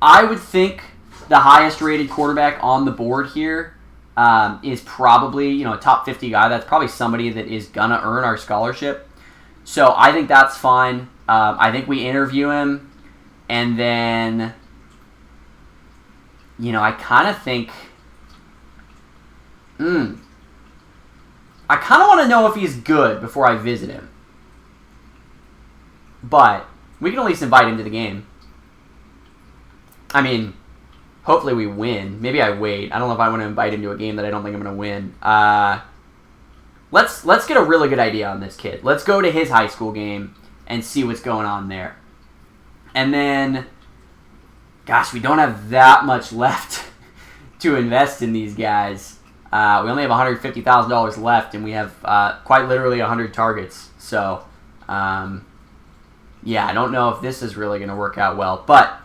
I would think the highest rated quarterback on the board here is probably, you know, a top 50 guy. That's probably somebody that is going to earn our scholarship. So I think that's fine. I think we interview him. And then, you know, I kind of think, I kind of want to know if he's good before I visit him. But we can at least invite him to the game. I mean, hopefully we win. Maybe I wait. I don't know if I want to invite him to a game that I don't think I'm going to win. Let's get a really good idea on this kid. Let's go to his high school game and see what's going on there. And then, gosh, we don't have that much left to invest in these guys. We only have $150,000 left, and we have quite literally 100 targets. So, yeah, I don't know if this is really going to work out well. But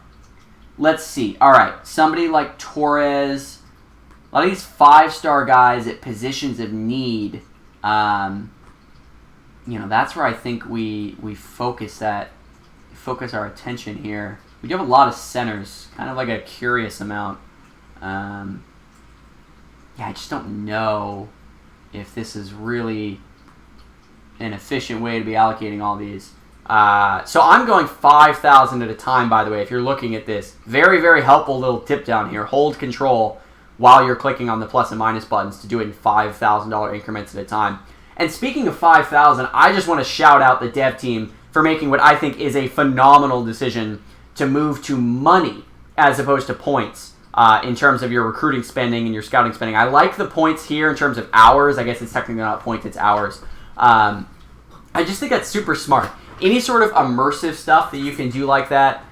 let's see. All right, somebody like Torres, a lot of these 5-star guys at positions of need, you know, that's where I think we focus our attention here. We do have a lot of centers, kind of like a curious amount. Yeah, I just don't know if this is really an efficient way to be allocating all these. So I'm going 5,000 at a time, by the way, if you're looking at this. Very, very helpful little tip down here. Hold control while you're clicking on the plus and minus buttons to do it in $5,000 increments at a time. And speaking of 5,000, I just want to shout out the dev team for making what I think is a phenomenal decision to move to money as opposed to points in terms of your recruiting spending and your scouting spending. I like the points here in terms of hours. I guess it's technically not points, it's hours. I just think that's super smart. Any sort of immersive stuff that you can do like that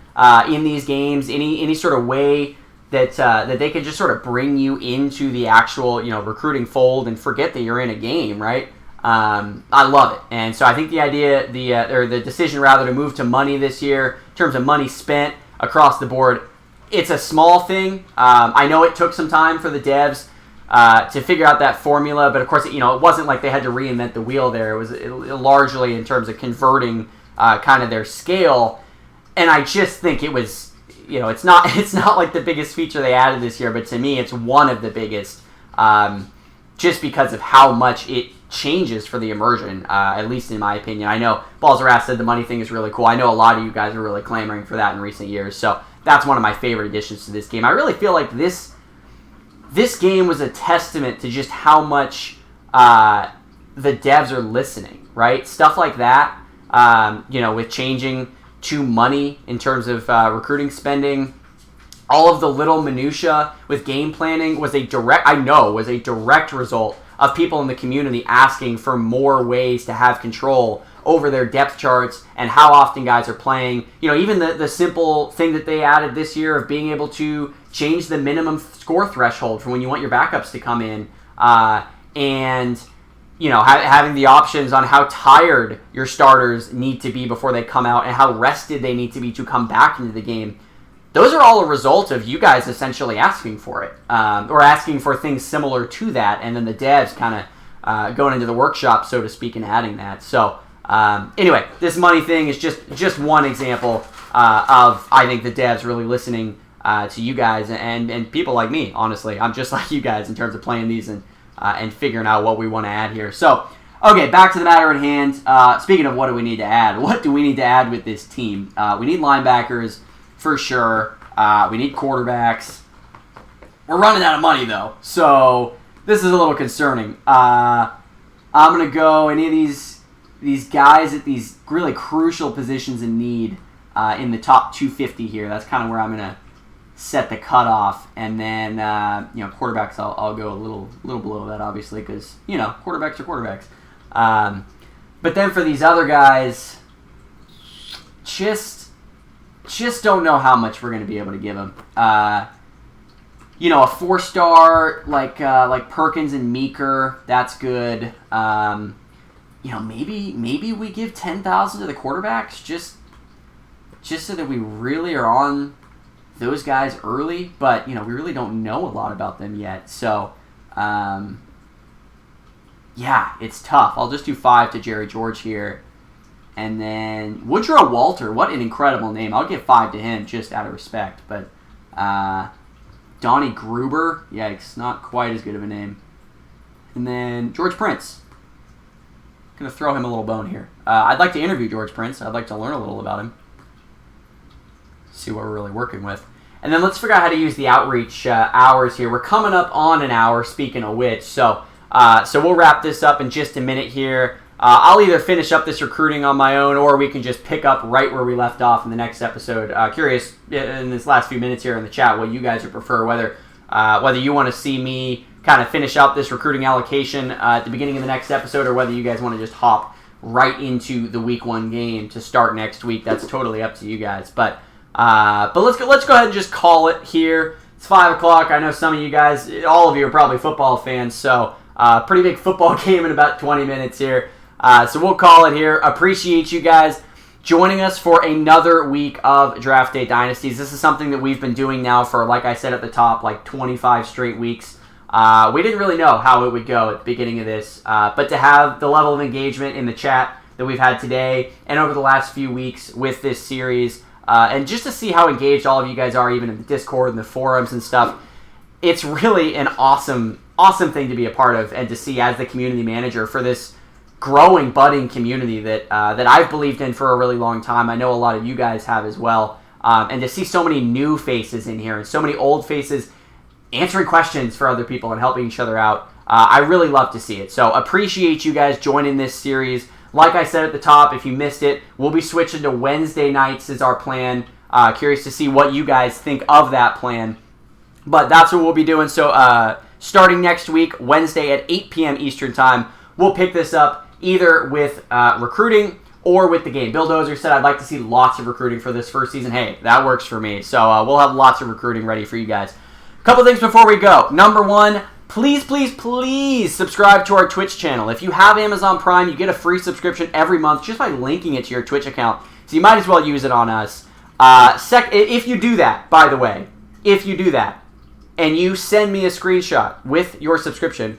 in these games, any sort of way that they can just sort of bring you into the actual, you know, recruiting fold and forget that you're in a game, right? I love it. And so I think the idea, the decision rather to move to money this year in terms of money spent across the board, it's a small thing. I know it took some time for the devs to figure out that formula, but of course, you know, it wasn't like they had to reinvent the wheel there. It was largely in terms of converting kind of their scale. And I just think it was, it's not like the biggest feature they added this year, but to me, it's one of the biggest, just because of how much it changes for the immersion, at least in my opinion. I know Balzaras said the money thing is really cool. I know a lot of you guys are really clamoring for that in recent years, so that's one of my favorite additions to this game. I really feel like this game was a testament to just how much the devs are listening, right? Stuff like that, with changing to money in terms of recruiting spending, all of the little minutia with game planning was a direct result of people in the community asking for more ways to have control over their depth charts and how often guys are playing. Even the simple thing that they added this year of being able to change the minimum score threshold for when you want your backups to come in, and having the options on how tired your starters need to be before they come out and how rested they need to be to come back into the game. Those are all a result of you guys essentially asking for it, or asking for things similar to that, and then the devs kind of going into the workshop, so to speak, and adding that. So anyway, this money thing is just one example of, I think, the devs really listening to you guys and people like me. Honestly, I'm just like you guys in terms of playing these and figuring out what we want to add here. So, okay, back to the matter at hand. Speaking of what do we need to add, what do we need to add with this team? We need linebackers. For sure. We need quarterbacks. We're running out of money, though, so this is a little concerning. I'm going to go any of these guys at these really crucial positions in need in the top 250 here. That's kind of where I'm going to set the cutoff. And then, quarterbacks, I'll go a little below that, obviously, because, quarterbacks are quarterbacks. But then for these other guys, just don't know how much we're going to be able to give them. A 4-star like Perkins and Meeker, that's good. Maybe we give 10,000 to the quarterbacks just so that we really are on those guys early. But we really don't know a lot about them yet. So it's tough. I'll just do 5 to Jerry George here. And then Woodrow Walter, what an incredible name. I'll give 5 to him just out of respect. But Donnie Gruber, yikes, not quite as good of a name. And then George Prince. Going to throw him a little bone here. I'd like to interview George Prince. I'd like to learn a little about him. See what we're really working with. And then let's figure out how to use the outreach hours here. We're coming up on an hour, speaking of which. So we'll wrap this up in just a minute here. I'll either finish up this recruiting on my own, or we can just pick up right where we left off in the next episode. Curious in this last few minutes here in the chat what you guys would prefer, whether you want to see me kind of finish out this recruiting allocation at the beginning of the next episode, or whether you guys want to just hop right into the week 1 game to start next week. That's totally up to you guys. But let's go ahead and just call it here. It's 5 o'clock. I know some of you guys, all of you are probably football fans, so pretty big football game in about 20 minutes here. So we'll call it here. Appreciate you guys joining us for another week of Draft Day Dynasties. This is something that we've been doing now for, like I said at the top, like 25 straight weeks. We didn't really know how it would go at the beginning of this, but to have the level of engagement in the chat that we've had today and over the last few weeks with this series, and just to see how engaged all of you guys are, even in the Discord and the forums and stuff, it's really an awesome thing to be a part of and to see as the community manager for this growing, budding community that I've believed in for a really long time. I know a lot of you guys have as well. And to see so many new faces in here and so many old faces answering questions for other people and helping each other out, I really love to see it. So appreciate you guys joining this series. Like I said at the top, if you missed it, we'll be switching to Wednesday nights is our plan. Curious to see what you guys think of that plan. But that's what we'll be doing. So starting next week, Wednesday at 8 p.m. Eastern Time, we'll pick this up either with recruiting or with the game. Bill Dozer said, I'd like to see lots of recruiting for this first season. Hey, that works for me. So we'll have lots of recruiting ready for you guys. A couple things before we go. Number one, please subscribe to our Twitch channel. If you have Amazon Prime, you get a free subscription every month just by linking it to your Twitch account. So you might as well use it on us. If you do that, by the way, and you send me a screenshot with your subscription,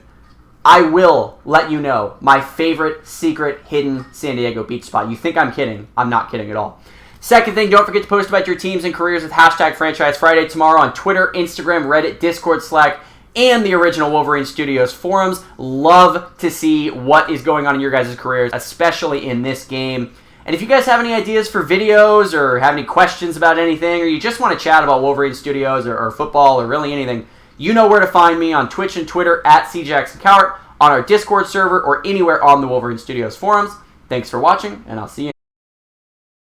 I will let you know my favorite secret hidden San Diego beach spot. You think I'm kidding? I'm not kidding at all. Second thing, don't forget to post about your teams and careers with hashtag Franchise Friday tomorrow on Twitter, Instagram, Reddit, Discord, Slack, and the original Wolverine Studios forums. Love to see what is going on in your guys' careers, especially in this game. And if you guys have any ideas for videos or have any questions about anything, or you just want to chat about Wolverine Studios or football or really anything, you know where to find me on Twitch and Twitter at CJacksonCowart, on our Discord server, or anywhere on the Wolverine Studios forums. Thanks for watching, and I'll see you.